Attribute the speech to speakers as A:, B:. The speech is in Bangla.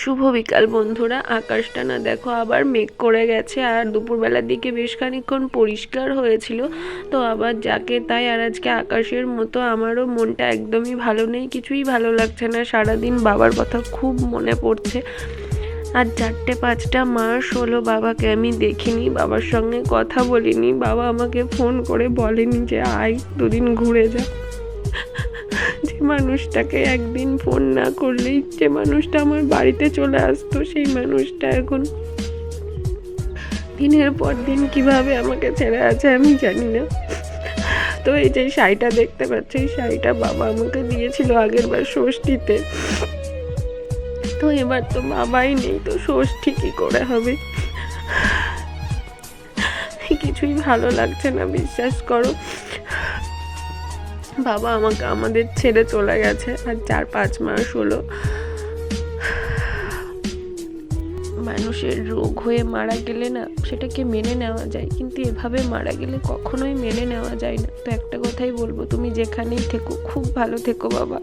A: শুভ বিকাল বন্ধুরা। আকাশটা না দেখো আবার মেঘ করে গেছে, আর দুপুরবেলার দিকে বেশ খানিকক্ষণ পরিষ্কার হয়েছিল, তো আবার যাকে তাই। আর আজকে আকাশের মতো আমারও মনটা একদমই ভালো নেই, কিছুই ভালো লাগছে না। সারাদিন বাবার কথা খুব মনে পড়ছে। আর 4-5 মাস হলো বাবাকে আমি দেখিনি, বাবার সঙ্গে কথা বলিনি। বাবা আমাকে ফোন করে বলেনি যে আয় দুদিন ঘুরে যা। যে মানুষটাকে একদিন ফোন না করলেই যে মানুষটা আমার বাড়িতে চলে আসতো, সেই মানুষটা এখন দিনের পর দিন কিভাবে আমাকে ছেড়ে আছে আমি জানি না। তো এই যে শাড়িটা দেখতে পাচ্ছি, এই শাড়িটা বাবা আমাকে দিয়েছিল আগের বার ষষ্ঠীতে। তো এবার তো বাবাই নেই, তো ষষ্ঠী কি করে হবে? কিছুই ভালো লাগছে না, বিশ্বাস করো। বাবা আমাদের ছেড়ে চলে গেছে, আর 4-5 মাস হলো। মানুষের রোগ হয়ে মারা গেলে না সেটাকে মেনে নেওয়া যায়, কিন্তু এভাবে মারা গেলে কখনোই মেনে নেওয়া যায় না। তো একটা কথাই বলবো, তুমি যেখানেই থেকো খুব ভালো থেকো বাবা।